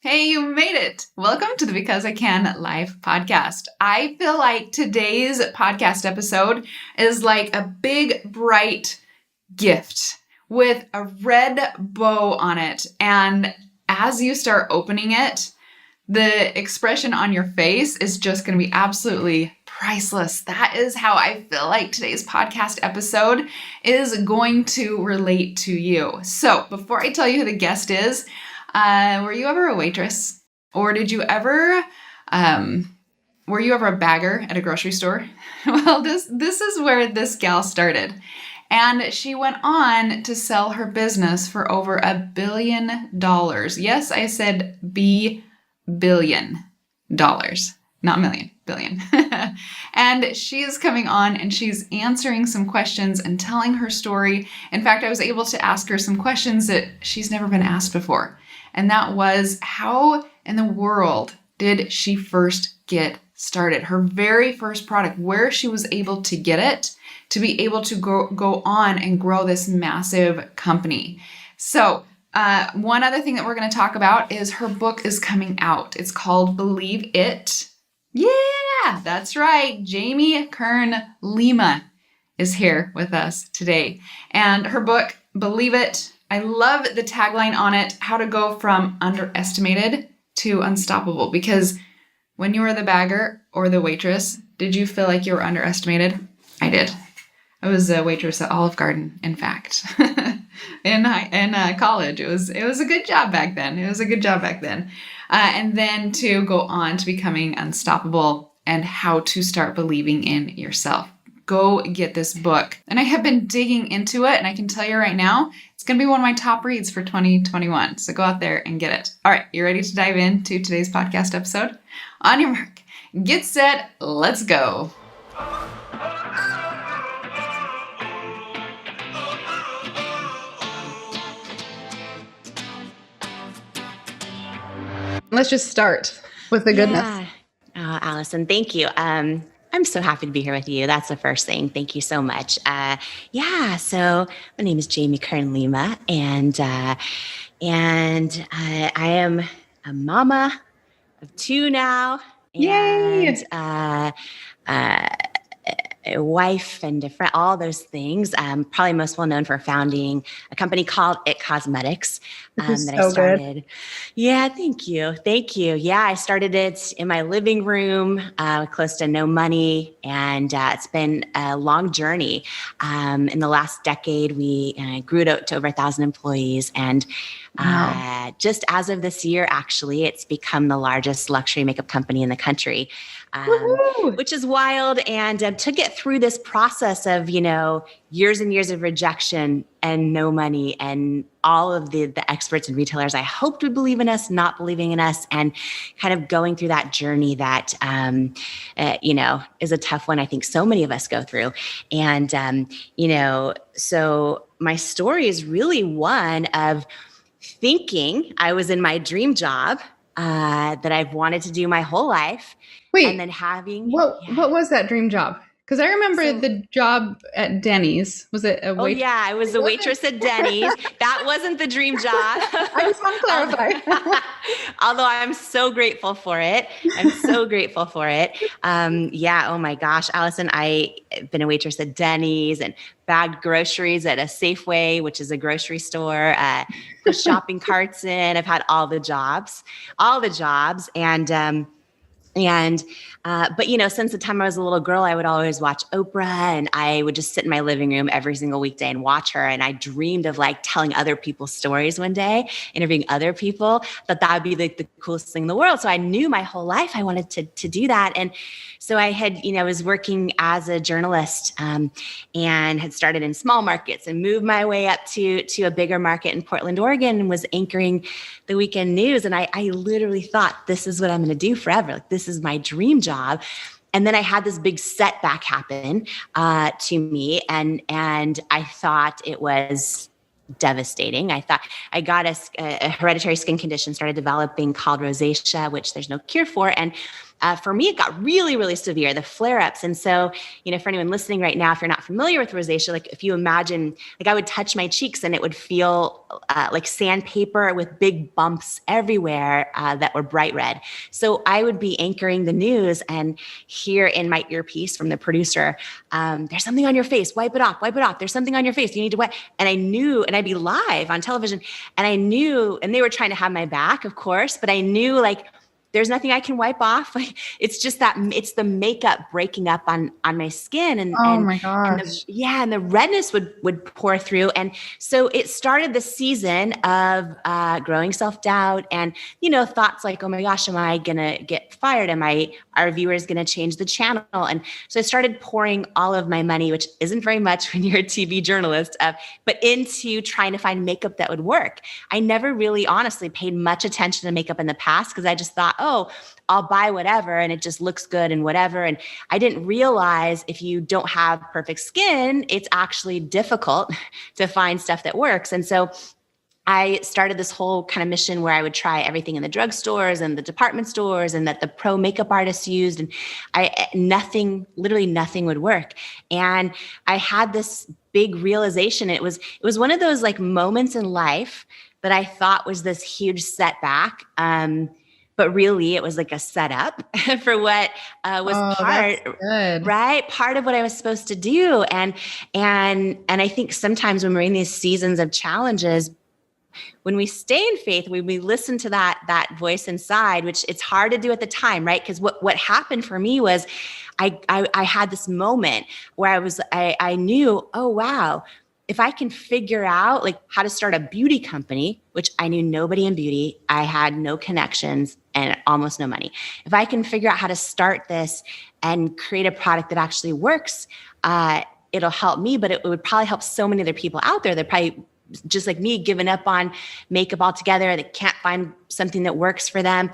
Hey, you made it. Welcome to the Because I Can Live podcast. I feel like today's podcast episode is like a big, bright gift with a red bow on it. And as you start opening it, the expression on your face is just going to be absolutely priceless. That is how I feel like today's podcast episode is going to relate to you. So before I tell you who the guest is, were you ever a waitress? Or were you ever a bagger at a grocery store? Well, this is where this gal started. And she went on to sell her business for over $1 billion. Yes, I said billion dollars, not million, billion. And she's coming on and she's answering some questions and telling her story. In fact, I was able to ask her some questions that she's never been asked before. And that was, how in the world did she first get started? Her very first product, where she was able to get it to be able to go on and grow this massive company. So one other thing that we're going to talk about is her book is coming out. It's called Believe It. Yeah, that's right. Jamie Kern Lima is here with us today. And her book, Believe It, I love the tagline on it, how to go from underestimated to unstoppable. Because when you were the bagger or the waitress, did you feel like you were underestimated? I did. I was a waitress at Olive Garden, in fact, in college. It was a good job back then. And then to go on to becoming unstoppable and how to start believing in yourself. Go get this book. And I have been digging into it, and I can tell you right now, it's going to be one of my top reads for 2021. So go out there and get it. All right, you ready to dive into today's podcast episode? On your mark, get set, let's go. Let's just start with the goodness. Yeah. Oh, Allison, thank you. I'm so happy to be here with you. That's the first thing. Thank you so much. So my name is Jamie Kern Lima, and I am a mama of two now, and a wife and a friend, all those things. Probably most well known for founding a company called It Cosmetics that I started. Good. Yeah, thank you. Yeah, I started it in my living room, close to no money, and it's been a long journey. In the last decade, we grew it to over 1,000 employees, and wow. Just as of this year, actually, it's become the largest luxury makeup company in the country. Which is wild. And to get through this process of, years and years of rejection and no money and all of the experts and retailers I hoped would believe in us, not believing in us, and kind of going through that journey that, is a tough one. I think so many of us go through. And, so my story is really one of thinking I was in my dream job that I've wanted to do my whole life. Wait, and then having what was that dream job? Because I remember the job at Denny's. Was it a waitress? Oh yeah, I was a waitress at Denny's. That wasn't the dream job. I just want to clarify. Although I'm so grateful for it. Oh my gosh, Allison, I've been a waitress at Denny's and bagged groceries at a Safeway, which is a grocery store, put shopping carts in. I've had all the jobs. But since the time I was a little girl, I would always watch Oprah, and I would just sit in my living room every single weekday and watch her. And I dreamed of telling other people's stories one day, interviewing other people. That would be the coolest thing in the world. So I knew my whole life I wanted to do that. And so I had, was working as a journalist and had started in small markets and moved my way up to a bigger market in Portland, Oregon, and was anchoring the weekend news. And I literally thought, this is what I'm going to do forever. This is my dream job. And then I had this big setback happen to me. And I thought it was devastating. I thought I got a hereditary skin condition, started developing called rosacea, which there's no cure for. And for me, it got really, really severe, the flare-ups. And so, for anyone listening right now, if you're not familiar with rosacea, like if you imagine, like I would touch my cheeks and it would feel like sandpaper with big bumps everywhere that were bright red. So I would be anchoring the news and hear in my earpiece from the producer, there's something on your face, wipe it off. There's something on your face, you need to wipe. And I knew, and I'd be live on television, and I knew, and they were trying to have my back, of course, but I knew like, there's nothing I can wipe off. Like, it's just that it's the makeup breaking up on my skin, and my gosh. and the redness would pour through. And so it started the season of growing self-doubt and thoughts like, oh my gosh, am I gonna get fired? Our viewers gonna change the channel? And so I started pouring all of my money, which isn't very much when you're a TV journalist, but into trying to find makeup that would work. I never really honestly paid much attention to makeup in the past because I just thought, oh, I'll buy whatever and it just looks good and whatever. And I didn't realize if you don't have perfect skin, it's actually difficult to find stuff that works. And so I started this whole kind of mission where I would try everything in the drugstores and the department stores and that the pro makeup artists used, and literally nothing would work. And I had this big realization. It was one of those like moments in life that I thought was this huge setback. But really it was like a setup for what was part of what I was supposed to do. And I think sometimes when we're in these seasons of challenges, when we stay in faith, when we listen to that voice inside, which it's hard to do at the time, right? Because what happened for me was I had this moment where I knew, oh, wow, if I can figure out like how to start a beauty company, which I knew nobody in beauty, I had no connections and almost no money. If I can figure out how to start this and create a product that actually works, it'll help me, but it would probably help so many other people out there that probably just like me, given up on makeup altogether, that can't find something that works for them.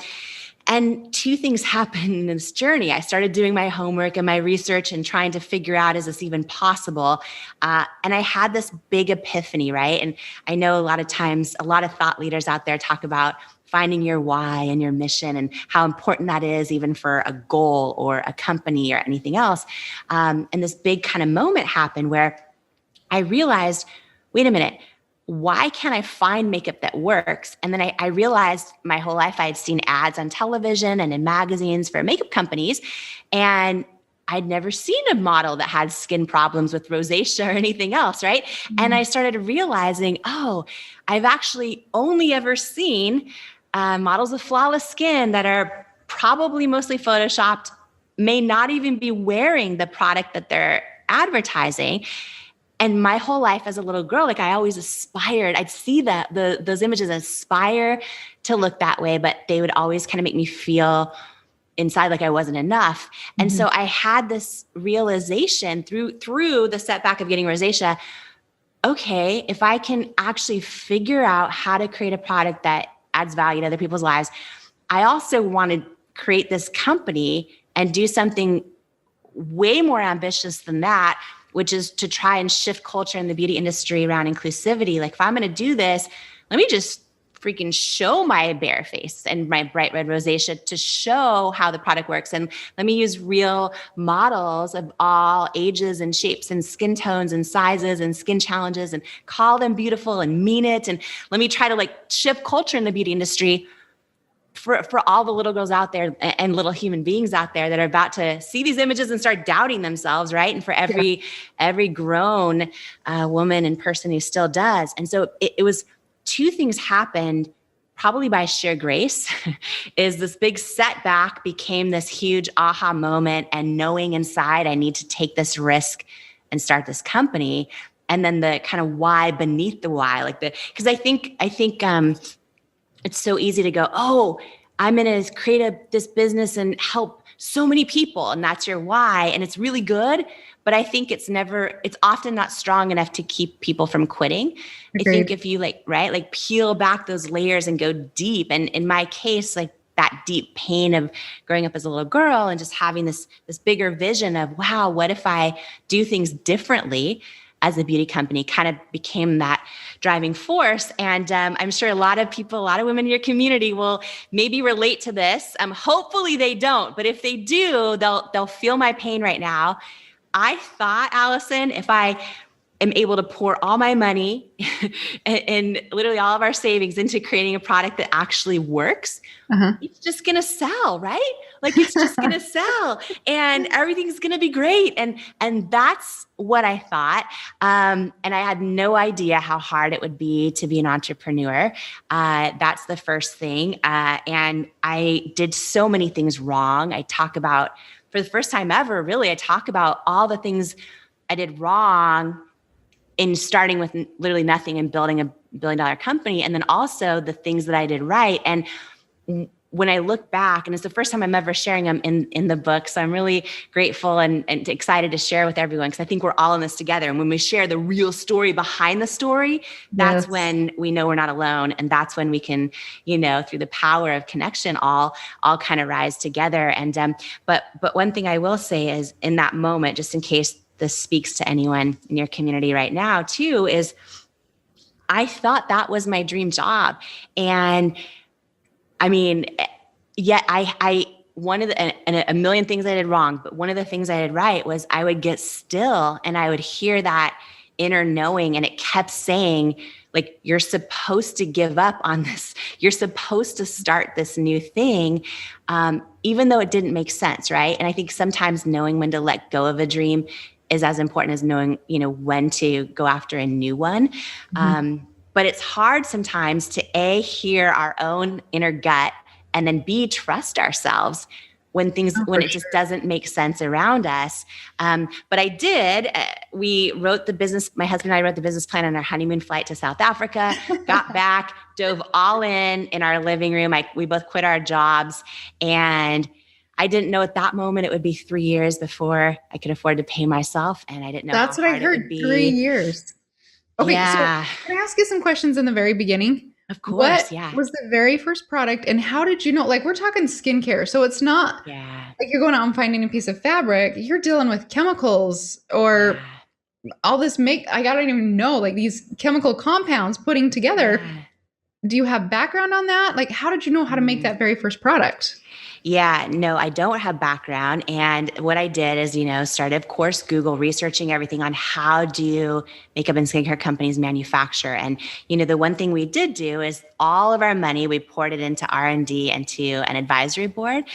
And two things happened in this journey. I started doing my homework and my research and trying to figure out, is this even possible? And I had this big epiphany, right? And I know a lot of times, a lot of thought leaders out there talk about finding your why and your mission and how important that is even for a goal or a company or anything else. And this big kind of moment happened where I realized, wait a minute, why can't I find makeup that works? And then I realized my whole life I had seen ads on television and in magazines for makeup companies, and I'd never seen a model that had skin problems with rosacea or anything else, right? Mm-hmm. And I started realizing, oh, I've actually only ever seen models with flawless skin that are probably mostly photoshopped, may not even be wearing the product that they're advertising. And my whole life as a little girl, like I always aspired, I'd see those images aspire to look that way, but they would always kind of make me feel inside like I wasn't enough. And so I had this realization through the setback of getting rosacea. Okay, if I can actually figure out how to create a product that adds value to other people's lives, I also want to create this company and do something way more ambitious than that, which is to try and shift culture in the beauty industry around inclusivity. Like if I'm going to do this, let me just freaking show my bare face and my bright red rosacea to show how the product works. And let me use real models of all ages and shapes and skin tones and sizes and skin challenges and call them beautiful and mean it. And let me try to like shift culture in the beauty industry for all the little girls out there and little human beings out there that are about to see these images and start doubting themselves, right? And for every grown woman and person who still does. And so it was two things happened probably by sheer grace is this big setback became this huge aha moment and knowing inside I need to take this risk and start this company. And then the kind of why beneath the why, because I think it's so easy to go, oh, I'm going to create this business and help so many people. And that's your why. And it's really good. But I think it's often not strong enough to keep people from quitting. Agreed. I think if you peel back those layers and go deep. And in my case, like that deep pain of growing up as a little girl and just having this bigger vision of, wow, what if I do things differently? as a beauty company kind of became that driving force. And I'm sure a lot of people, a lot of women in your community will maybe relate to this. Hopefully they don't, but if they do, they'll feel my pain right now. I thought, Allison, if I am able to pour all my money and literally all of our savings into creating a product that actually works, it's just going to sell, right? Like it's just going to sell and everything's going to be great. And that's what I thought. And I had no idea how hard it would be to be an entrepreneur. That's the first thing. And I did so many things wrong. I talk about, for the first time ever, really, I talk about all the things I did wrong in starting with literally nothing and building a $1 billion company. And then also the things that I did right. And when I look back, and it's the first time I'm ever sharing them in the book. So I'm really grateful and excited to share with everyone, because I think we're all in this together. And when we share the real story behind the story, that's when we know we're not alone. And that's when we can, through the power of connection, all kind of rise together. And but one thing I will say is, in that moment, just in case this speaks to anyone in your community right now too, is I thought that was my dream job. And I mean, yet I one of the, and a million things I did wrong, but one of the things I did right was I would get still and I would hear that inner knowing, and it kept saying, like, you're supposed to give up on this. You're supposed to start this new thing, even though it didn't make sense, right? And I think sometimes knowing when to let go of a dream is as important as knowing, when to go after a new one. But it's hard sometimes to hear our own inner gut, and then trust ourselves when it just doesn't make sense around us. But I did. We wrote the business. My husband and I wrote the business plan on our honeymoon flight to South Africa. Got back, dove all in our living room. We both quit our jobs, and I didn't know at that moment it would be 3 years before I could afford to pay myself. And I didn't know that's what I heard, 3 years. Okay, yeah. So can I ask you some questions in the very beginning? Of course, what was the very first product, and how did you know? Like, we're talking skincare, so it's not like you're going out and finding a piece of fabric. You're dealing with chemicals or all this I don't even know, like these chemical compounds putting together. Do you have background on that? Like, how did you know how to make that very first product? Yeah, no, I don't have background. And what I did is, started, of course, Google researching everything on how do makeup and skincare companies manufacture. And, the one thing we did do is all of our money, we poured it into R&D and to an advisory board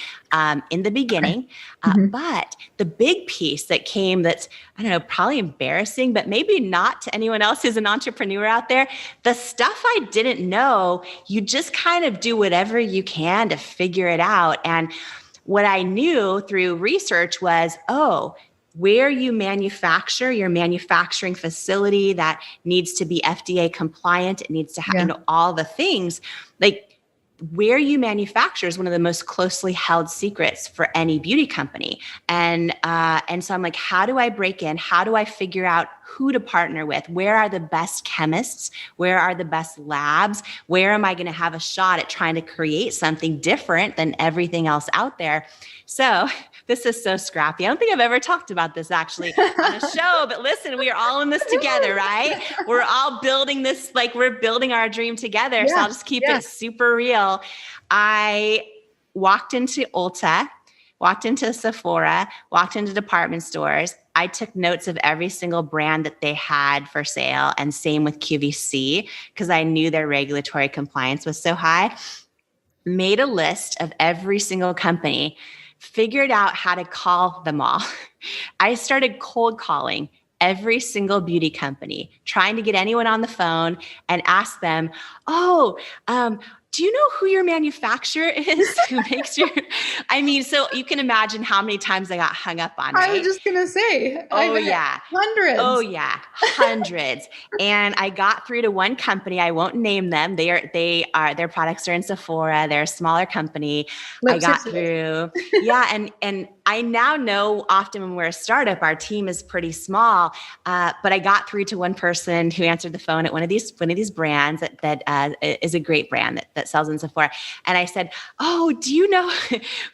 in the beginning. But the big piece that came that's, I don't know, probably embarrassing, but maybe not to anyone else who's an entrepreneur out there, the stuff I didn't know, you just kind of do whatever you can to figure it out. And what I knew through research was, where you manufacture, your manufacturing facility that needs to be FDA compliant, it needs to have all the things, like where you manufacture is one of the most closely held secrets for any beauty company. And so I'm like, how do I break in? How do I figure out who to partner with? Where are the best chemists? Where are the best labs? Where am I going to have a shot at trying to create something different than everything else out there? So this is so scrappy. I don't think I've ever talked about this actually on a show, but listen, we are all in this together, right? We're all building this, like we're building our dream together. So I'll just keep it super real. I walked into Ulta, walked into Sephora, walked into department stores. I took notes of every single brand that they had for sale, and same with QVC, because I knew their regulatory compliance was so high. Made a list of every single company, figured out how to call them all. I started cold calling every single beauty company, trying to get anyone on the phone and ask them, do you know who your manufacturer is who makes your, so you can imagine how many times I got hung up on, right? I was just going to say. Hundreds. Oh yeah. Hundreds. And I got through to one company. I won't name them. Their products are in Sephora. They're a smaller company. I got through. And I now know often when we're a startup, our team is pretty small, but I got through to one person who answered the phone at one of these brands that is a great brand that sells in Sephora. And I said, "Oh, do you know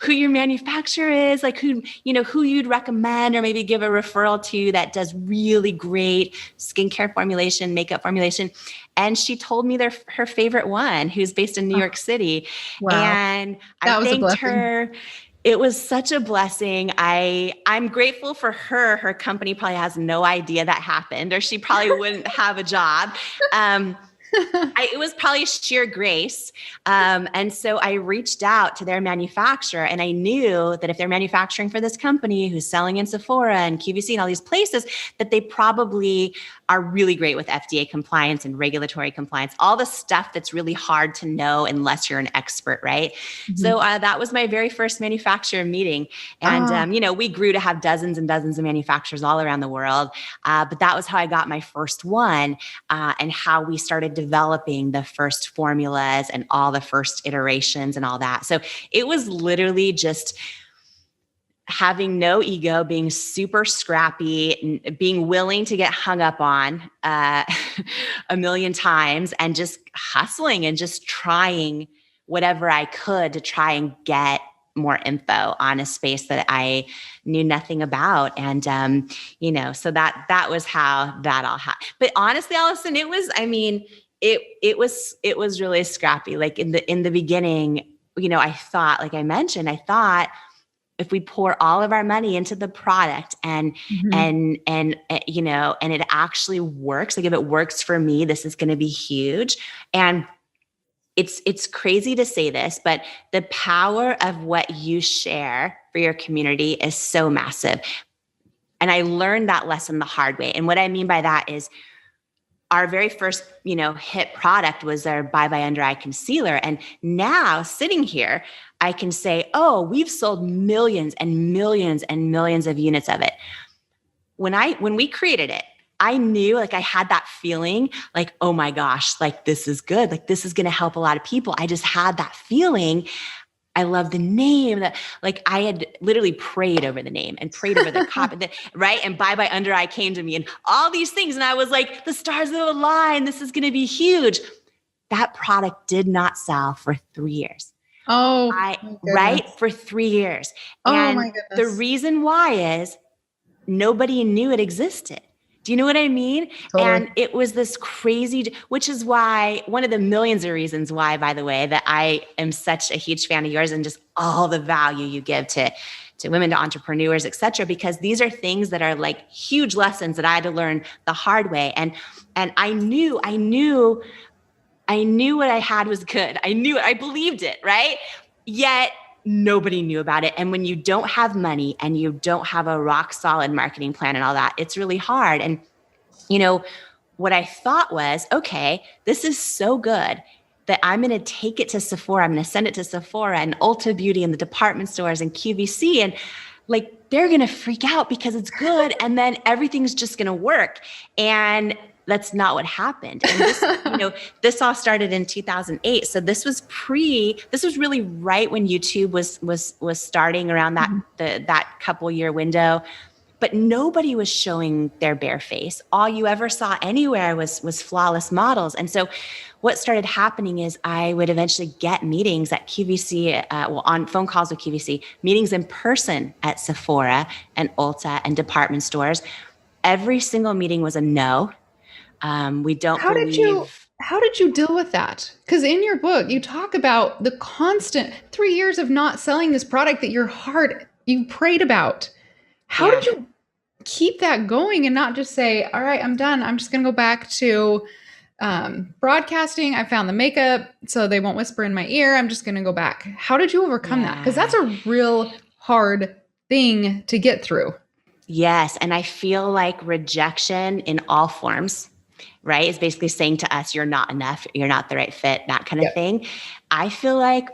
who your manufacturer is? Like who you'd recommend or maybe give a referral to that does really great skincare formulation, makeup formulation?" And she told me her favorite one, who's based in New York City. Wow. And I thanked her. It was such a blessing. I'm grateful for her. Her company probably has no idea that happened, or she probably wouldn't have a job. It was probably sheer grace. And so I reached out to their manufacturer, and I knew that if they're manufacturing for this company who's selling in Sephora and QVC and all these places, that they probably are really great with FDA compliance and regulatory compliance, all the stuff that's really hard to know unless you're an expert, right? Mm-hmm. So that was my very first manufacturer meeting. And, we grew to have dozens and dozens of manufacturers all around the world. But that was how I got my first one, and how we started developing the first formulas and all the first iterations and all that. So it was literally just having no ego, being super scrappy, being willing to get hung up on a million times, and just hustling and just trying whatever I could to try and get more info on a space that I knew nothing about. And, so that was how that all happened. But honestly, Allison, it was really scrappy. Like in the beginning, I thought, like I mentioned, if we pour all of our money into the product and it actually works, like if it works for me, this is going to be huge. And it's crazy to say this, but the power of what you share for your community is so massive. And I learned that lesson the hard way. And what I mean by that is our very first, hit product was our Bye Bye Under Eye Concealer. And now sitting here, I can say, oh, we've sold millions and millions and millions of units of it. When we created it, I knew, like I had that feeling like, oh my gosh, like this is good. Like this is going to help a lot of people. I just had that feeling. I love the name. That, like I had literally prayed over the name and prayed over the copy, right? And Bye Bye Under Eye came to me and all these things. And I was like, the stars will align. This is going to be huge. That product did not sell for 3 years. Oh, right? For 3 years. And my goodness. The reason why is nobody knew it existed. Do you know what I mean? Totally. And it was this crazy, which is why one of the millions of reasons why, by the way, that I am such a huge fan of yours and just all the value you give to women, to entrepreneurs, et cetera, because these are things that are like huge lessons that I had to learn the hard way. And I knew what I had was good. I knew it. I believed it, right? Yet nobody knew about it. And when you don't have money and you don't have a rock solid marketing plan and all that, it's really hard. And, what I thought was, okay, this is so good that I'm going to take it to Sephora. I'm going to send it to Sephora and Ulta Beauty and the department stores and QVC. And like, they're going to freak out because it's good. And then everything's just going to work. And that's not what happened. And this, this all started in 2008. So this was really right when YouTube was starting around that couple year window, but nobody was showing their bare face. All you ever saw anywhere was flawless models. And so what started happening is I would eventually get meetings at QVC, on phone calls with QVC, meetings in person at Sephora and Ulta and department stores. Every single meeting was a no. We don't believe. How did you deal with that? Because in your book, you talk about the constant 3 years of not selling this product that you prayed about. How did you keep that going and not just say, all right, I'm done. I'm just going to go back to broadcasting. I found the makeup so they won't whisper in my ear. I'm just going to go back. How did you overcome that? Because that's a real hard thing to get through. Yes. And I feel like rejection in all forms, right, is basically saying to us, you're not enough, you're not the right fit, that kind of thing. I feel like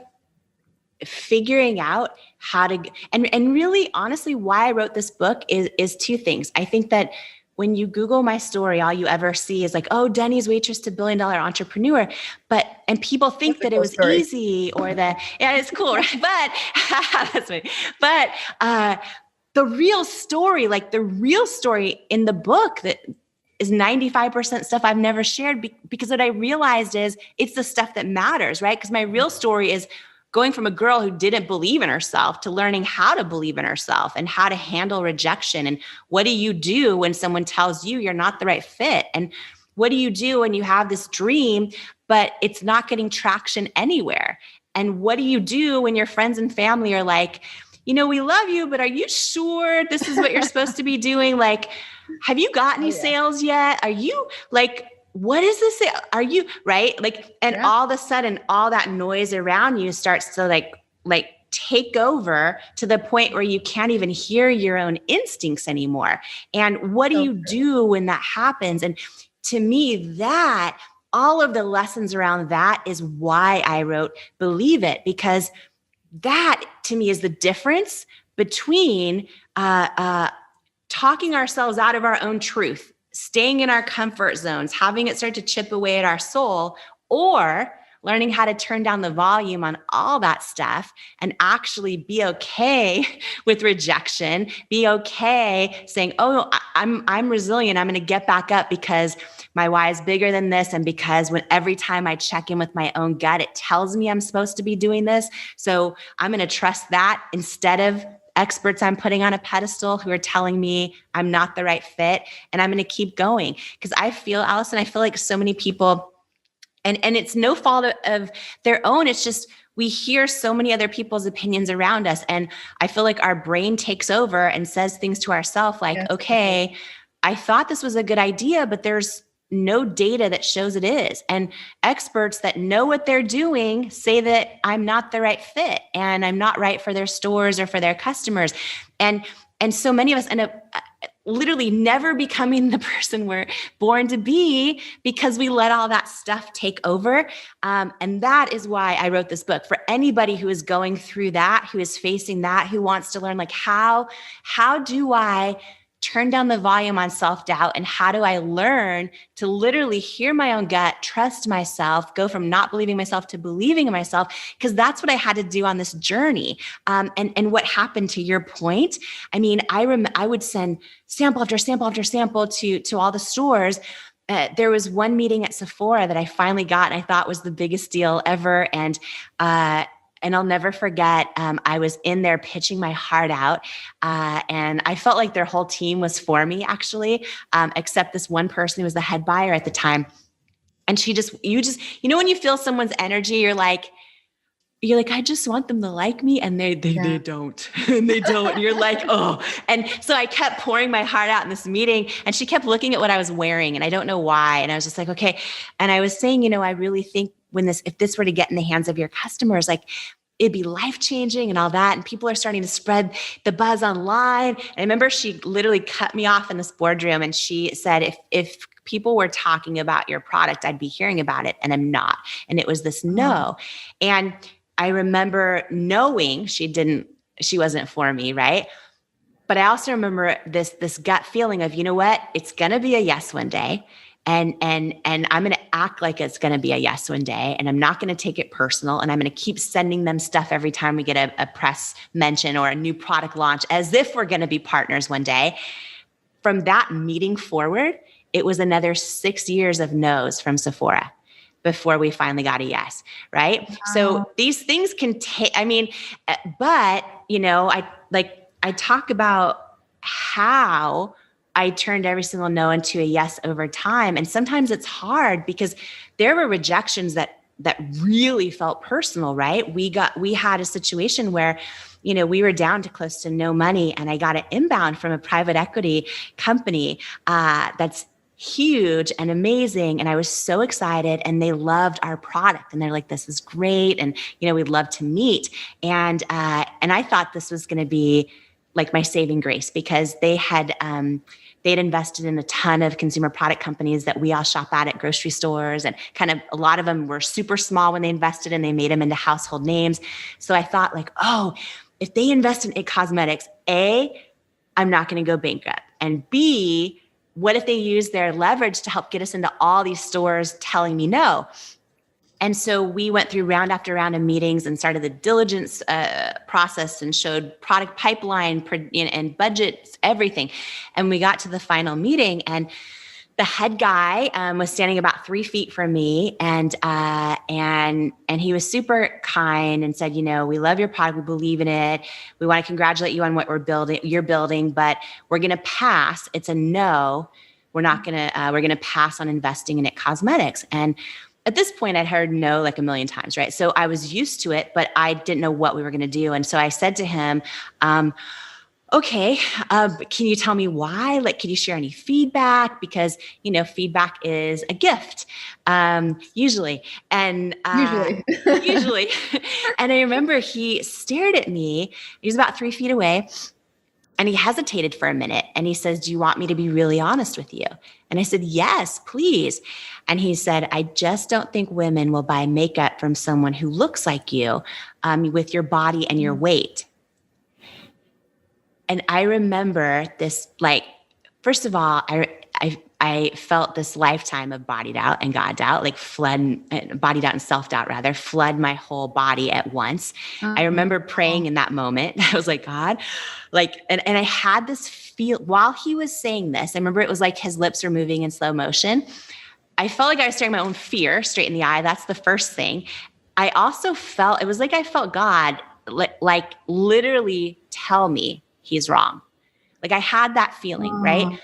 figuring out how to, and really honestly, why I wrote this book is two things. I think that when you Google my story, all you ever see is like, oh, Denny's waitress to $1 billion entrepreneur. And people think that it was easy or that, yeah, it's cool, right? But that's me. But the real story in the book that is 95% stuff I've never shared because what I realized is it's the stuff that matters, right? Because my real story is going from a girl who didn't believe in herself to learning how to believe in herself and how to handle rejection. And what do you do when someone tells you you're not the right fit? And what do you do when you have this dream, but it's not getting traction anywhere? And what do you do when your friends and family are like, we love you, but are you sure this is what you're supposed to be doing? Like, have you got any sales yet? Are you like, what is this? Are you right? Like, and all of a sudden, all that noise around you starts to like take over to the point where you can't even hear your own instincts anymore. And what do you do when that happens? And to me, that all of the lessons around that is why I wrote Believe It, because that to me is the difference between talking ourselves out of our own truth, staying in our comfort zones, having it start to chip away at our soul, or learning how to turn down the volume on all that stuff and actually be okay with rejection, be okay saying, oh, I'm resilient. I'm going to get back up because my why is bigger than this. And because every time I check in with my own gut, it tells me I'm supposed to be doing this. So I'm going to trust that instead of experts I'm putting on a pedestal who are telling me I'm not the right fit. And I'm going to keep going because I feel, Allison, like so many people, and it's no fault of their own. It's just, we hear so many other people's opinions around us. And I feel like our brain takes over and says things to ourselves like, okay, I thought this was a good idea, but there's no data that shows it is. And experts that know what they're doing say that I'm not the right fit and I'm not right for their stores or for their customers. And so many of us end up literally never becoming the person we're born to be because we let all that stuff take over. And that is why I wrote this book for anybody who is going through that, who is facing that, who wants to learn like, how do I turn down the volume on self-doubt, and how do I learn to literally hear my own gut, trust myself, go from not believing myself to believing in myself? Because that's what I had to do on this journey. And what happened, to your point, I mean, I would send sample after sample after sample to all the stores. There was one meeting at Sephora that I finally got and I thought was the biggest deal ever. And I'll never forget, I was in there pitching my heart out. And I felt like their whole team was for me, actually, except this one person who was the head buyer at the time. And you when you feel someone's energy, you're like, I just want them to like me. And they don't, and they don't. And you're like, oh. And so I kept pouring my heart out in this meeting, and she kept looking at what I was wearing, and I don't know why. And I was just like, okay. And I was saying, I really think if this were to get in the hands of your customers, like, it'd be life-changing and all that. And people are starting to spread the buzz online. And I remember she literally cut me off in this boardroom and she said, if people were talking about your product, I'd be hearing about it, and I'm not. And it was this no. And I remember knowing she wasn't for me, right? But I also remember this gut feeling of, you know what? It's going to be a yes one day. And I'm going to act like it's going to be a yes one day, and I'm not going to take it personal. And I'm going to keep sending them stuff every time we get a press mention or a new product launch, as if we're going to be partners one day. From that meeting forward, it was another 6 years of no's from Sephora before we finally got a yes. Right. Wow. So these things can take, but I talk about how I turned every single no into a yes over time. And sometimes it's hard because there were rejections that really felt personal, right? We had a situation where, we were down to close to no money, and I got an inbound from a private equity company that's huge and amazing. And I was so excited, and they loved our product, and they're like, this is great. And, we'd love to meet. And I thought this was going to be like my saving grace, because they'd invested in a ton of consumer product companies that we all shop at grocery stores, and kind of a lot of them were super small when they invested, and they made them into household names. So I thought like, oh, if they invest in IT Cosmetics, A, I'm not going to go bankrupt, and B, what if they use their leverage to help get us into all these stores telling me no? And so we went through round after round of meetings and started the diligence process and showed product pipeline and budgets, everything. And we got to the final meeting, and the head guy was standing about 3 feet from me, and he was super kind and said, we love your product, we believe in it, we want to congratulate you on what you're building, but we're going to pass. It's a no. We're going to pass on investing in IT Cosmetics. And at this point, I'd heard no like a million times, right? So I was used to it, but I didn't know what we were going to do. And so I said to him, okay, can you tell me why? Like, can you share any feedback? Because, feedback is a gift, usually. And usually. And I remember he stared at me. He was about 3 feet away. And he hesitated for a minute, and he says, do you want me to be really honest with you? And I said, yes, please. And he said, I just don't think women will buy makeup from someone who looks like you, with your body and your weight. And I remember this, like, first of all, I felt this lifetime of body doubt and God doubt, like body doubt and self-doubt rather, flood my whole body at once. I remember praying in that moment. I was like, God, like, and I had this feel while he was saying this. I remember it was like his lips were moving in slow motion. I felt like I was staring my own fear straight in the eye. That's the first thing. I also felt, it was like I felt God like literally tell me he's wrong. Like I had that feeling, right?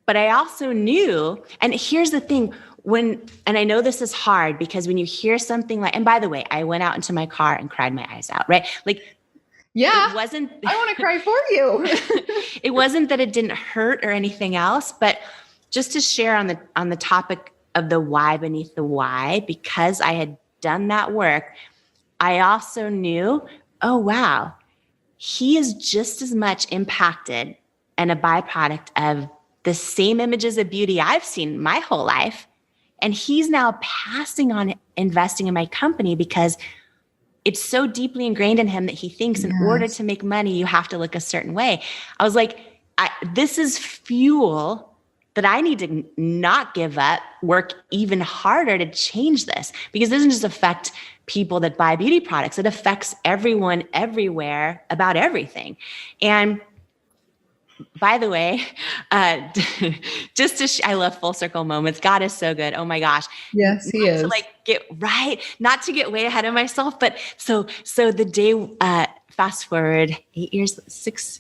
But I also knew, and here's the thing, and I know this is hard because when you hear something like, and by the way, I went out into my car and cried my eyes out, right? Like, yeah, it wasn't, I want to cry for you. It wasn't that it didn't hurt or anything else, but just to share on the topic of the why beneath the why, because I had done that work, I also knew, oh, wow, he is just as much impacted and a byproduct of the same images of beauty I've seen my whole life. And he's now passing on investing in my company because it's so deeply ingrained in him that he thinks in order to make money, you have to look a certain way. I was like, this is fuel that I need to not give up, work even harder to change this, because it doesn't just affect people that buy beauty products. It affects everyone, everywhere, about everything. And by the way, I love full circle moments. God is so good. Oh my gosh. Yes, he is. Not to get way ahead of myself, but so the day, fast forward 7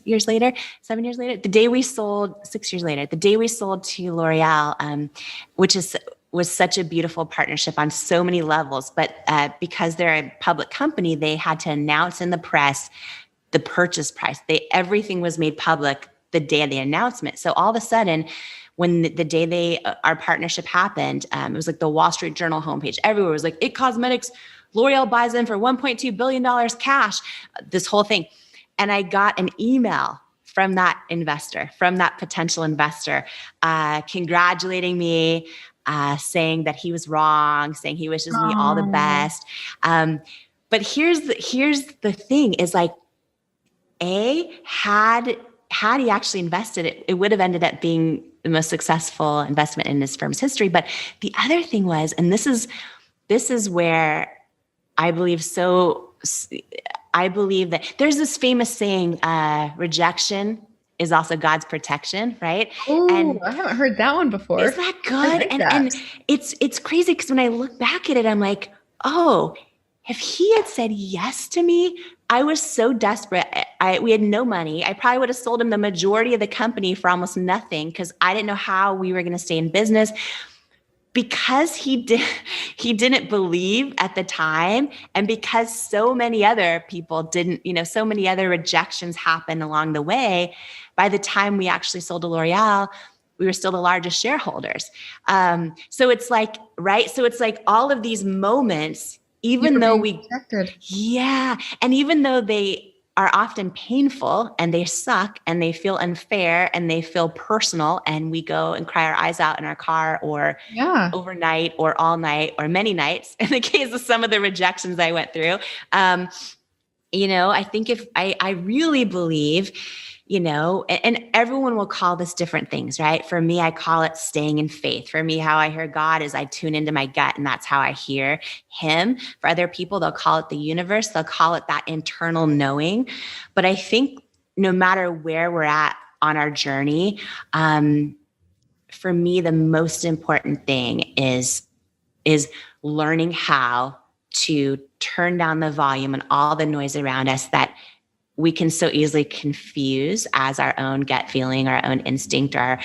years later, the day we sold to L'Oreal, which was such a beautiful partnership on so many levels. But because they're a public company, they had to announce in the press the purchase price. Everything was made public the day of the announcement. So all of a sudden, when the day our partnership happened, it was like the Wall Street Journal homepage. Everywhere was like, IT Cosmetics, L'Oreal buys in for $1.2 billion cash, this whole thing. And I got an email from that potential investor, congratulating me, saying that he was wrong, saying he wishes me all the best. But here's the thing is like, had he actually invested, it would have ended up being the most successful investment in his firm's history. But the other thing was, and this is where I believe that there's this famous saying, rejection is also God's protection, right? Oh, I haven't heard that one before. Is that good? And it's crazy because when I look back at it, I'm like, oh, if he had said yes to me, I was so desperate. We had no money. I probably would have sold him the majority of the company for almost nothing because I didn't know how we were going to stay in business. Because he didn't believe at the time, and because so many other people didn't, so many other rejections happened along the way, by the time we actually sold to L'Oreal, we were still the largest shareholders. So it's like, right? So it's like all of these moments, even though and even though they are often painful and they suck and they feel unfair and they feel personal, and we go and cry our eyes out in our car or overnight or all night or many nights in the case of some of the rejections I went through. I think I really believe and everyone will call this different things, right? For me, I call it staying in faith. For me, how I hear God is I tune into my gut, and that's how I hear him. For other people, they'll call it the universe. They'll call it that internal knowing. But I think no matter where we're at on our journey, for me, the most important thing is learning how to turn down the volume and all the noise around us that we can so easily confuse as our own gut feeling, our own instinct, or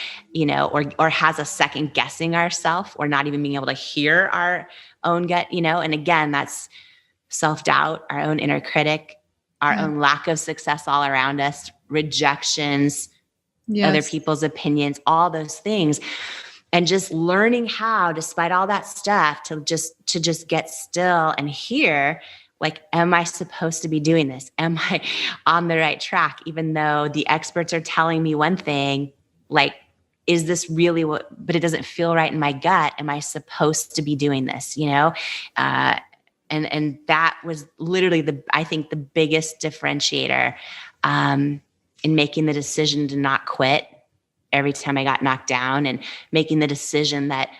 has a second guessing ourself, or not even being able to hear our own gut, and again, that's self-doubt, our own inner critic, our own lack of success all around us, rejections, other people's opinions, all those things. And just learning how, despite all that stuff, to just get still and hear, like, am I supposed to be doing this? Am I on the right track? Even though the experts are telling me one thing, like, is this really what, but it doesn't feel right in my gut. Am I supposed to be doing this? And that was literally I think the biggest differentiator, in making the decision to not quit every time I got knocked down, and making the decision that,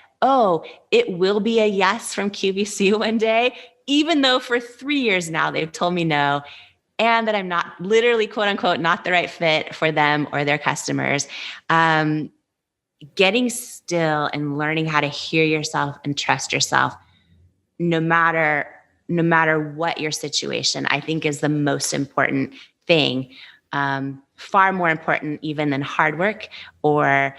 it will be a yes from QVC one day, even though for 3 years now they've told me no, and that I'm not, literally, quote unquote, not the right fit for them or their customers. Getting still and learning how to hear yourself and trust yourself, no matter what your situation, I think is the most important thing. Far more important even than hard work or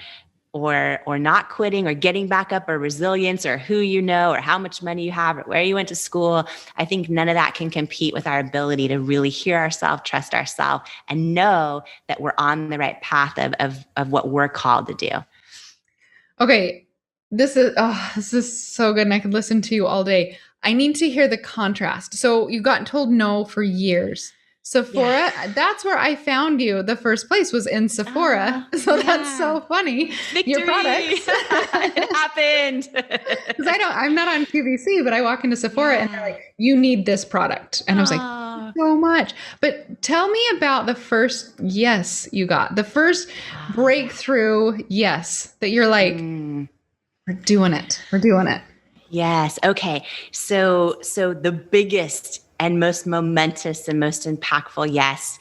not quitting or getting back up, or resilience, or who or how much money you have, or where you went to school. I think none of that can compete with our ability to really hear ourselves, trust ourselves, and know that we're on the right path of what we're called to do. Okay. This is so good. And I could listen to you all day. I need to hear the contrast. So you got told no for years. Sephora, that's where I found you. The first place was in Sephora. That's so funny. Victory. Your products. It happened. Because I'm not on QVC, but I walk into Sephora and they're like, you need this product. And I was like, so much. But tell me about the first yes you got, the first breakthrough yes that you're like, we're doing it. We're doing it. Yes. Okay. So the biggest and most momentous and most impactful yes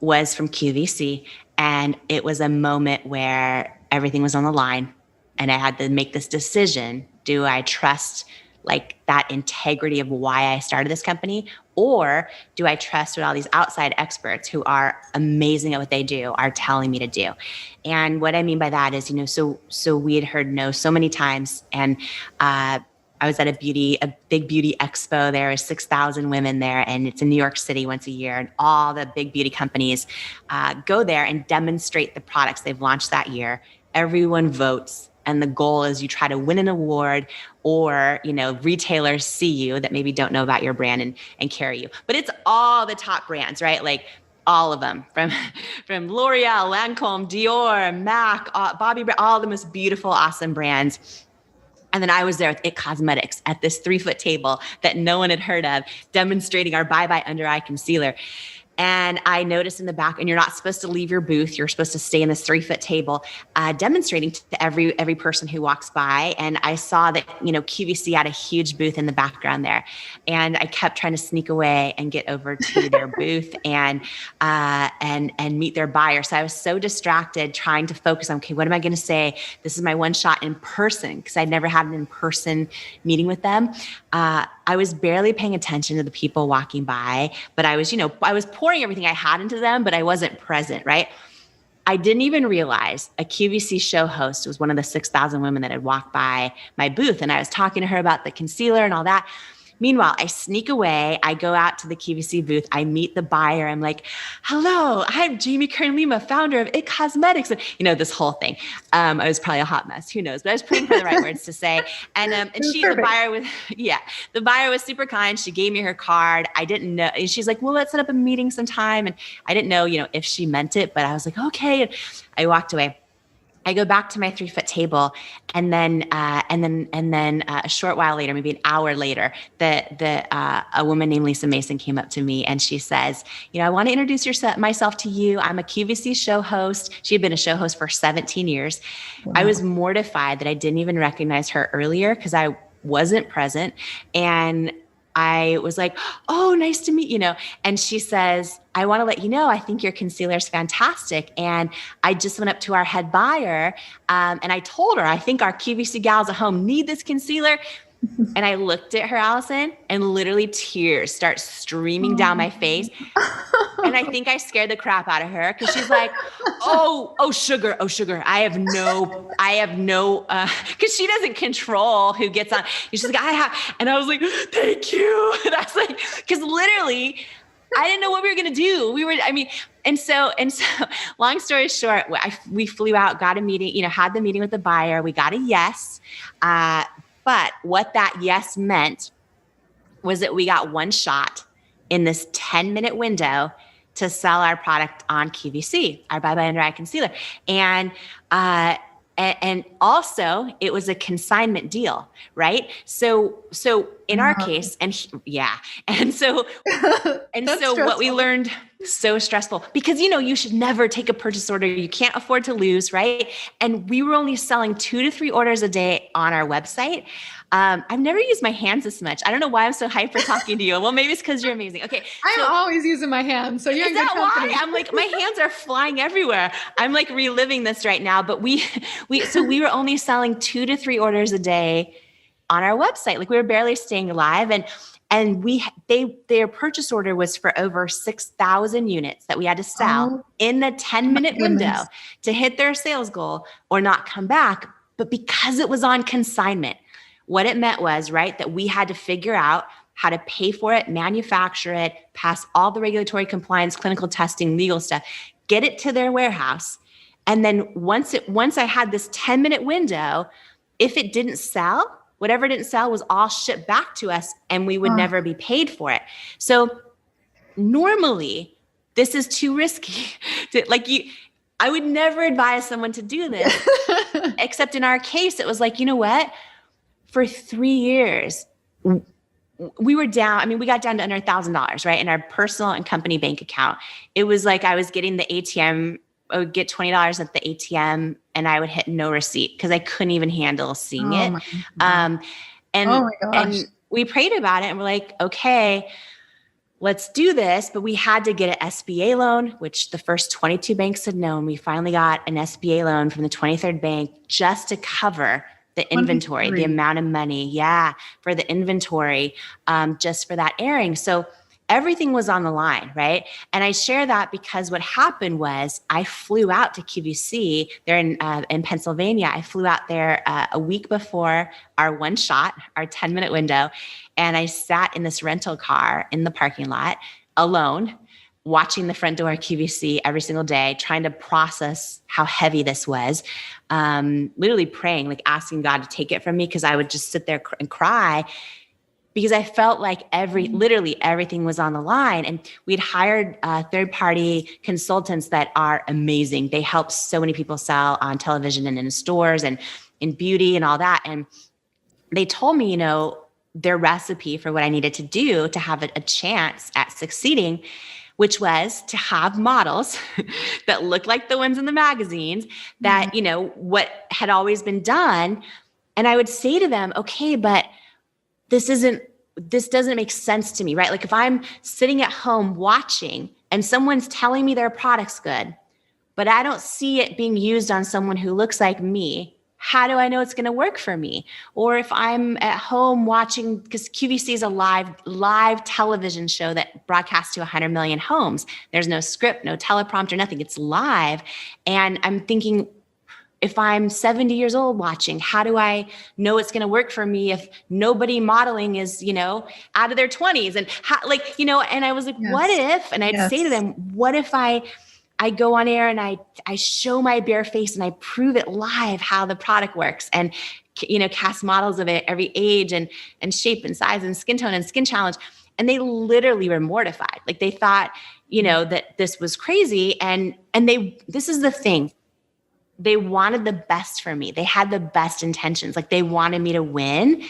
was from QVC. And it was a moment where everything was on the line and I had to make this decision. Do I trust like that integrity of why I started this company? Or do I trust what all these outside experts who are amazing at what they do are telling me to do? And what I mean by that is, so we had heard no so many times. And I was at a big beauty expo. There was 6,000 women there, and it's in New York City once a year. And all the big beauty companies go there and demonstrate the products they've launched that year. Everyone votes. And the goal is you try to win an award, or, retailers see you that maybe don't know about your brand and carry you. But it's all the top brands, right? Like all of them, from L'Oreal, Lancome, Dior, MAC, Bobbi Brown, all the most beautiful, awesome brands. And then I was there with IT Cosmetics at this 3-foot table that no one had heard of, demonstrating our Bye Bye Under Eye Concealer. And I noticed in the back, and you're not supposed to leave your booth. You're supposed to stay in this 3-foot table, demonstrating to every person who walks by. And I saw that, QVC had a huge booth in the background there. And I kept trying to sneak away and get over to their booth and meet their buyer. So I was so distracted trying to focus on, okay, what am I going to say? This is my one shot in person, because I'd never had an in-person meeting with them. I was barely paying attention to the people walking by, but I was pouring everything I had into them, but I wasn't present, right? I didn't even realize a QVC show host was one of the 6,000 women that had walked by my booth, and I was talking to her about the concealer and all that. Meanwhile, I sneak away. I go out to the QVC booth. I meet the buyer. I'm like, hello, I'm Jamie Kern-Lima, founder of IT Cosmetics. And, this whole thing. I was probably a hot mess. Who knows? But I was praying for the right words to say. And the buyer was super kind. She gave me her card. I didn't know. And she's like, well, let's set up a meeting sometime. And I didn't know, if she meant it, but I was like, okay. And I walked away. I go back to my 3-foot table, and then a short while later, maybe an hour later, a woman named Lisa Mason came up to me and she says, I want to introduce myself to you. I'm a QVC show host. She had been a show host for 17 years. Wow. I was mortified that I didn't even recognize her earlier because I wasn't present. And I was like, oh, nice to meet you. And she says, I want to let you know, I think your concealer is fantastic. And I just went up to our head buyer and I told her, I think our QVC gals at home need this concealer. And I looked at her, Allison, and literally tears start streaming down my face. And I think I scared the crap out of her because she's like, oh, sugar. I have no, because she doesn't control who gets on. She's like, and I was like, thank you. And I was like, because literally, I didn't know what we were going to do. And so long story short, we flew out, got a meeting, had the meeting with the buyer. We got a yes. But what that yes meant was that we got one shot in this 10-minute window to sell our product on QVC, our Bye Bye Under Eye Concealer. And also it was a consignment deal, right? So in our case, and so what we learned, so stressful because, you should never take a purchase order. You can't afford to lose, right? And we were only selling 2 to 3 orders a day on our website. I've never used my hands this much. I don't know why I'm so hyper talking to you. Well, maybe it's because you're amazing. Okay. I'm always using my hands. So you're in good company. Why? I'm like, my hands are flying everywhere. I'm like reliving this right now, but we were only selling 2 to 3 orders a day on our website. Like we were barely staying alive. And their purchase order was for over 6,000 units that we had to sell in the 10-minute window to hit their sales goal or not come back. But because it was on consignment, what it meant was, right, that we had to figure out how to pay for it, manufacture it, pass all the regulatory compliance, clinical testing, legal stuff, get it to their warehouse. And then once I had this 10-minute window, if it didn't sell, whatever didn't sell was all shipped back to us and we would never be paid for it. So normally this is too risky. I would never advise someone to do this, except in our case, it was like, you know what? For 3 years, we were down. We got down to under $1,000, right? In our personal and company bank account. It was like I was getting the ATM. I would get $20 at the ATM and I would hit no receipt because I couldn't even handle seeing it. And we prayed about it and we're like, okay, let's do this. But we had to get an SBA loan, which the first 22 banks had known. We finally got an SBA loan from the 23rd bank just to cover the inventory, the amount of money, for the inventory, just for that airing. So everything was on the line, right? And I share that because what happened was I flew out to QVC. They're in Pennsylvania. I flew out there a week before our one shot, our 10-minute window. And I sat in this rental car in the parking lot alone, watching the front door of QVC every single day, trying to process how heavy this was, literally praying, like asking God to take it from me because I would just sit there and cry because I felt like literally everything was on the line. And we'd hired third-party consultants that are amazing. They help so many people sell on television and in stores and in beauty and all that. And they told me, their recipe for what I needed to do to have a chance at succeeding, which was to have models that looked like the ones in the magazines that, what had always been done. And I would say to them, okay, but this doesn't make sense to me, right? Like if I'm sitting at home watching and someone's telling me their product's good, but I don't see it being used on someone who looks like me, how do I know it's going to work for me? Or if I'm at home watching, because QVC is a live television show that broadcasts to 100 million homes. There's no script, no teleprompter, nothing. It's live. And I'm thinking, if I'm 70 years old watching, how do I know it's going to work for me if nobody modeling is, out of their 20s? And and I was like, what if, and I'd say to them, what if I go on air and I show my bare face and I prove it live how the product works and, cast models of it every age and shape and size and skin tone and skin challenge. And they literally were mortified. Like they thought, that this was crazy. And this is the thing. they wanted the best for me. They had the best intentions. Like they wanted me to win.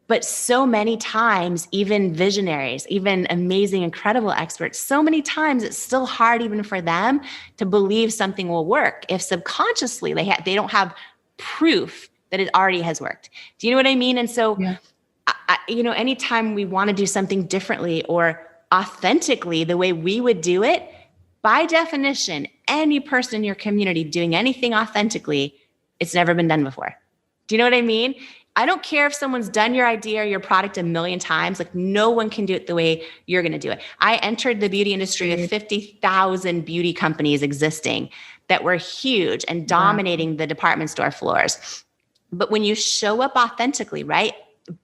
But so many times, even visionaries, even amazing, incredible experts, so many times it's still hard even for them to believe something will work if subconsciously they don't have proof that it already has worked. Do you know what I mean? And so, anytime we want to do something differently or authentically the way we would do it, by definition, any person in your community doing anything authentically, it's never been done before. Do you know what I mean? I don't care if someone's done your idea or your product a million times, like no one can do it the way you're going to do it. I entered the beauty industry with 50,000 beauty companies existing that were huge and dominating the department store floors. But when you show up authentically, right?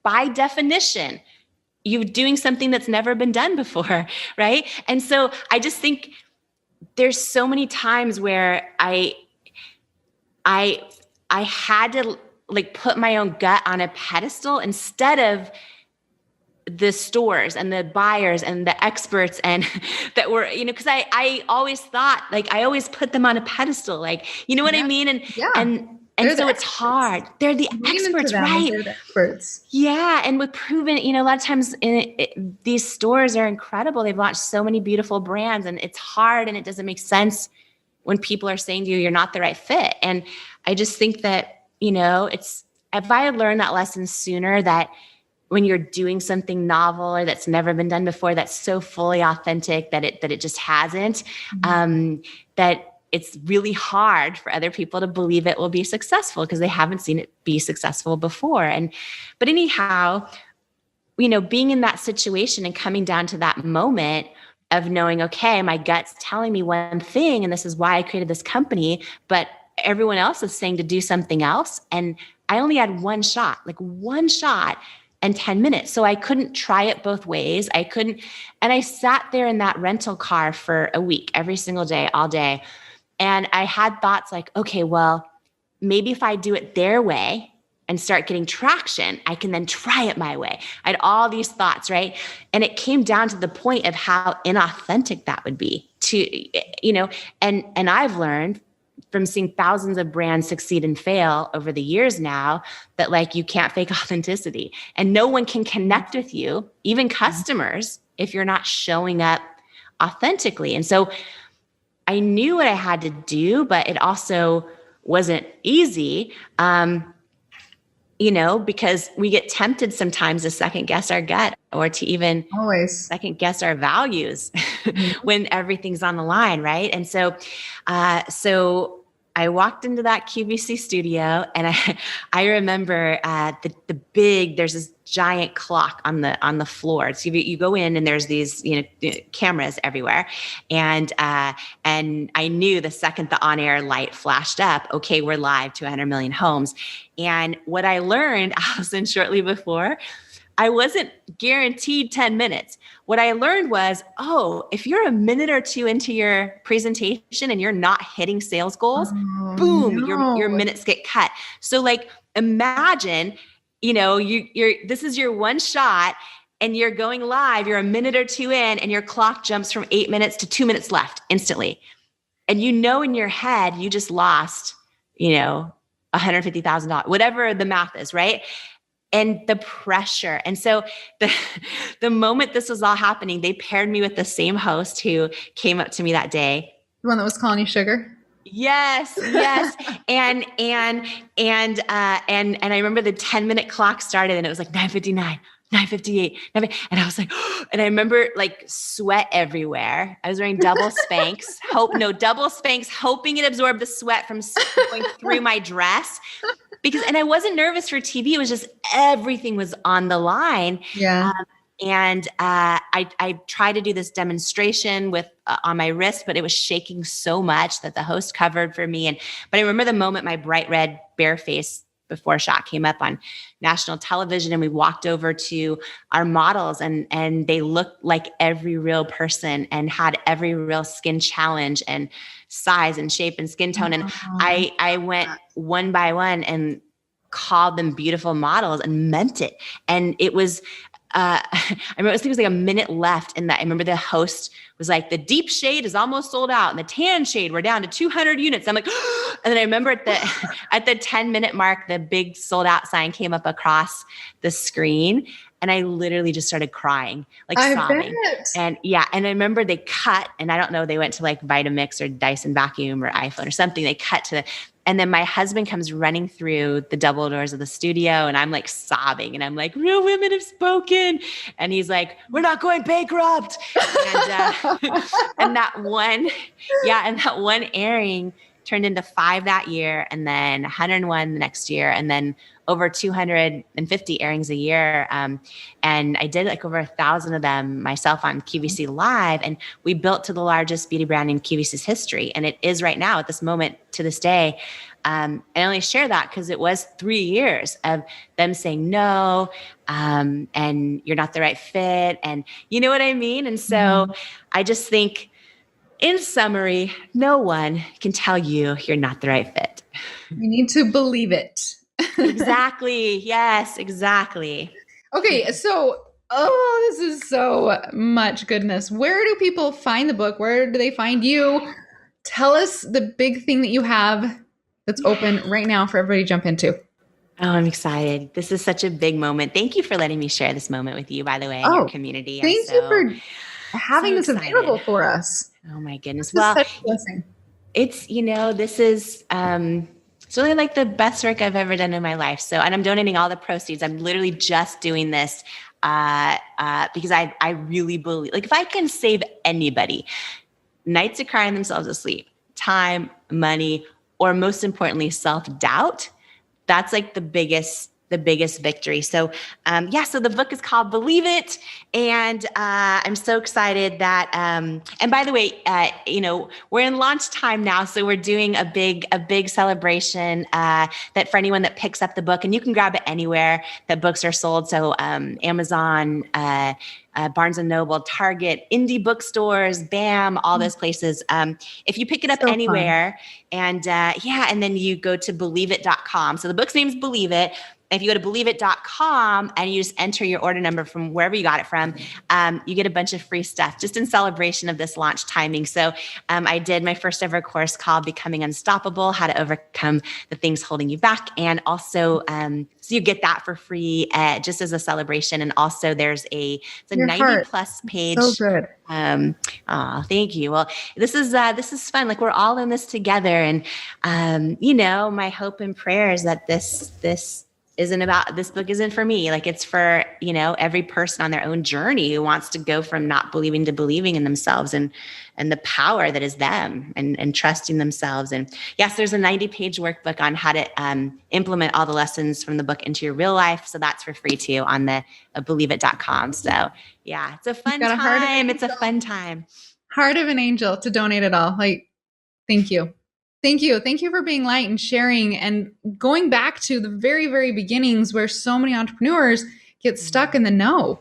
By definition, you're doing something that's never been done before, right? And so I just think there's so many times where I had to like put my own gut on a pedestal instead of the stores and the buyers and the experts and that were, because I always thought, like, I always put them on a pedestal, like, you know what I mean? And so it's hard. They're the experts, right? They're the experts. Yeah. And with proven, a lot of times these stores are incredible. They've launched so many beautiful brands and it's hard and it doesn't make sense when people are saying to you, you're not the right fit. And I just think that, if I had learned that lesson sooner, that when you're doing something novel or that's never been done before, that's so fully authentic that it just hasn't, that it's really hard for other people to believe it will be successful because they haven't seen it be successful before. But anyhow, being in that situation and coming down to that moment of knowing, okay, my gut's telling me one thing, and this is why I created this company, but everyone else is saying to do something else. And I only had one shot and 10 minutes. So I couldn't try it both ways. And I sat there in that rental car for a week, every single day, all day. And I had thoughts like, okay, well, maybe if I do it their way and start getting traction, I can then try it my way. I had all these thoughts, right? And it came down to the point of how inauthentic that would be and I've learned from seeing thousands of brands succeed and fail over the years now that like you can't fake authenticity and no one can connect with you, even customers, if you're not showing up authentically. And so I knew what I had to do, but it also wasn't easy, because we get tempted sometimes to second guess our gut or to even always second guess our values when everything's on the line, right? And so I walked into that QVC studio and I remember there's this giant clock on the floor. So you go in and there's these cameras everywhere, and I knew the second the on-air light flashed up, okay, we're live to 100 million homes. And what I learned, Allison, shortly before, I wasn't guaranteed 10 minutes. What I learned was, if you're a minute or two into your presentation and you're not hitting sales goals, boom, your minutes get cut. So like, imagine, this is your one shot and you're going live, you're a minute or two in and your clock jumps from 8 minutes to 2 minutes left instantly. And in your head, you just lost, $150,000, whatever the math is, right? And the pressure. And so the moment this was all happening, they paired me with the same host who came up to me that day. The one that was calling you sugar? Yes. And I remember the 10-minute clock started and it was like 9:59, 9:58, and I was like, and I remember like sweat everywhere. I was wearing double Spanx, hoping it absorbed the sweat from going through my dress. And I wasn't nervous for TV. It was just everything was on the line. Yeah. I tried to do this demonstration with on my wrist, but it was shaking so much that the host covered for me. But I remember the moment my bright red bare face before shot came up on national television, and we walked over to our models, and they looked like every real person and had every real skin challenge and size and shape and skin tone. And I went one by one and called them beautiful models and meant it. And it was I remember it was like a minute left. And I remember the host was like, the deep shade is almost sold out. And the tan shade, we're down to 200 units. I'm like, and then I remember at the 10-minute mark, the big sold out sign came up across the screen. And I literally just started crying, like sobbing. And yeah. And I remember they cut, and I don't know, they went to like Vitamix or Dyson Vacuum or iPhone or something. They cut to and then my husband comes running through the double doors of the studio, and I'm like sobbing, and I'm like, real women have spoken. And he's like, we're not going bankrupt. And that one airing turned into 5 that year, and then 101 the next year, and then over 250 airings a year. And I did like over 1,000 of them myself on QVC Live. And we built to the largest beauty brand in QVC's history. And it is right now at this moment to this day. I only share that because it was 3 years of them saying no, and you're not the right fit. And you know what I mean? And so I just think, in summary, no one can tell you you're not the right fit. You need to believe it. Exactly. Yes, exactly. Okay. So, this is so much goodness. Where do people find the book? Where do they find you? Tell us the big thing that you have that's open right now for everybody to jump into. Oh, I'm excited. This is such a big moment. Thank you for letting me share this moment with you, by the way, in your community. Thank you for having this available for us. Oh my goodness. Well, such a blessing. It's, this is, it's really like the best work I've ever done in my life. So, and I'm donating all the proceeds. I'm literally just doing this because I really believe, like, if I can save anybody nights of crying themselves asleep, time, money, or most importantly, self-doubt, that's like the biggest victory. So, so the book is called Believe It. And I'm so excited that, and by the way, we're in launch time now. So we're doing a big celebration that for anyone that picks up the book, and you can grab it anywhere that books are sold. So Amazon, Barnes & Noble, Target, indie bookstores, BAM, all those places. If you pick it up anywhere, fun. And then you go to BelieveIt.com. So the book's name is Believe It. If you go to BelieveIt.com and you just enter your order number from wherever you got it from, you get a bunch of free stuff just in celebration of this launch timing. So I did my first ever course called Becoming Unstoppable, How to Overcome the Things Holding You Back. And also, so you get that for free just as a celebration. And also there's it's a 90 plus page. So good. Thank you. Well, this is fun. Like, we're all in this together. And, my hope and prayer is that this book isn't for me. Like, it's for, every person on their own journey who wants to go from not believing to believing in themselves and the power that is them and trusting themselves. And yes, there's a 90-page workbook on how to implement all the lessons from the book into your real life. So that's for free too on the BelieveIt.com. So yeah, it's a fun time. It's a fun time. Heart of an angel to donate it all. Like, thank you. Thank you. Thank you for being light and sharing and going back to the very, very beginnings where so many entrepreneurs get stuck in the no.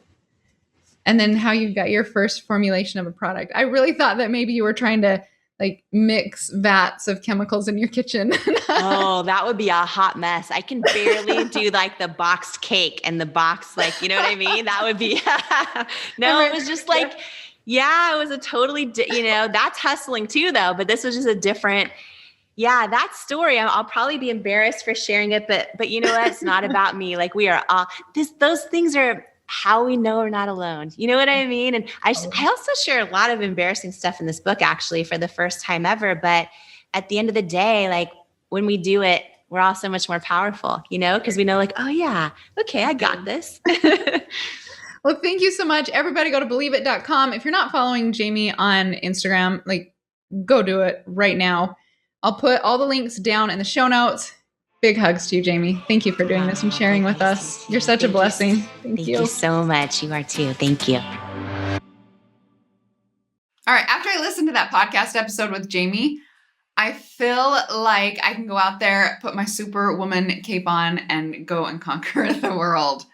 And then how you got your first formulation of a product. I really thought that maybe you were trying to like mix vats of chemicals in your kitchen. Oh, that would be a hot mess. I can barely do like the boxed cake and the box, like, you know what I mean? That would be, no, it was just like, it was a totally, that's hustling too though, but this was just a different, that story, I'll probably be embarrassed for sharing it, but you know what? It's not about me. Like, we are all, those things are how we know we're not alone. You know what I mean? And I also share a lot of embarrassing stuff in this book, actually, for the first time ever. But at the end of the day, like, when we do it, we're all so much more powerful, because we know, like, oh yeah, okay, I got this. Well, thank you so much. Everybody go to BelieveIt.com. If you're not following Jamie on Instagram, like, go do it right now. I'll put all the links down in the show notes. Big hugs to you, Jamie. Thank you for doing this and sharing with us. You're such a blessing. Thank you so much. You are too. Thank you. All right. After I listened to that podcast episode with Jamie, I feel like I can go out there, put my Superwoman cape on, and go and conquer the world.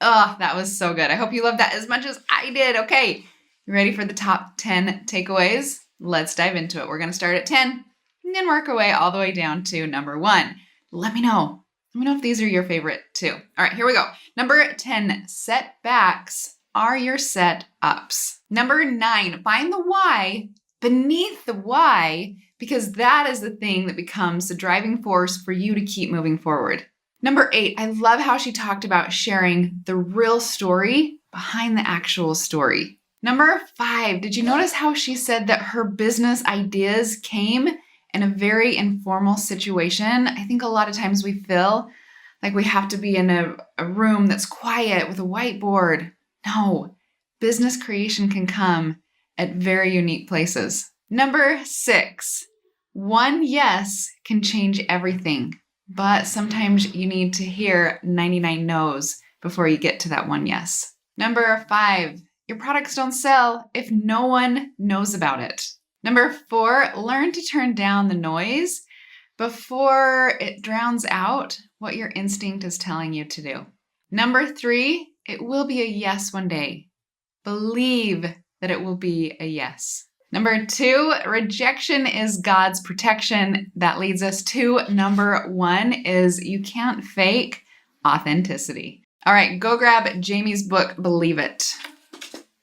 Oh, that was so good. I hope you loved that as much as I did. Okay. You ready for the top 10 takeaways? Let's dive into it. We're going to start at 10. And then work our way all the way down to number 1. Let me know. Let me know if these are your favorite too. All right, here we go. Number 10, setbacks are your set-ups. Number 9, find the why beneath the why, because that is the thing that becomes the driving force for you to keep moving forward. Number 8, I love how she talked about sharing the real story behind the actual story. Number 5, did you notice how she said that her business ideas came in a very informal situation? I think a lot of times we feel like we have to be in a room that's quiet with a whiteboard. No, business creation can come at very unique places. Number 6, one yes can change everything, but sometimes you need to hear 99 no's before you get to that one yes. Number 5, your products don't sell if no one knows about it. Number 4, learn to turn down the noise before it drowns out what your instinct is telling you to do. Number 3, it will be a yes one day. Believe that it will be a yes. Number 2, rejection is God's protection. That leads us to number 1 is you can't fake authenticity. All right, go grab Jamie's book, Believe It.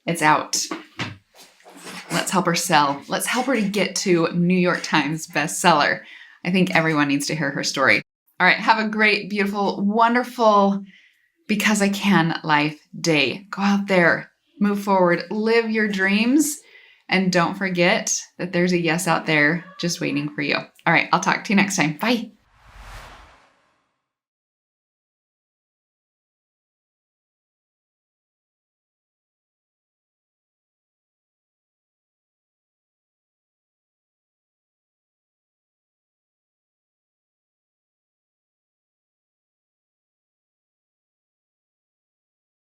It's out. Let's help her sell. Let's help her to get to New York Times bestseller. I think everyone needs to hear her story. All right, have a great, beautiful, wonderful Because I Can life day. Go out there, move forward, live your dreams, and don't forget that there's a yes out there just waiting for you. All right, I'll talk to you next time. Bye.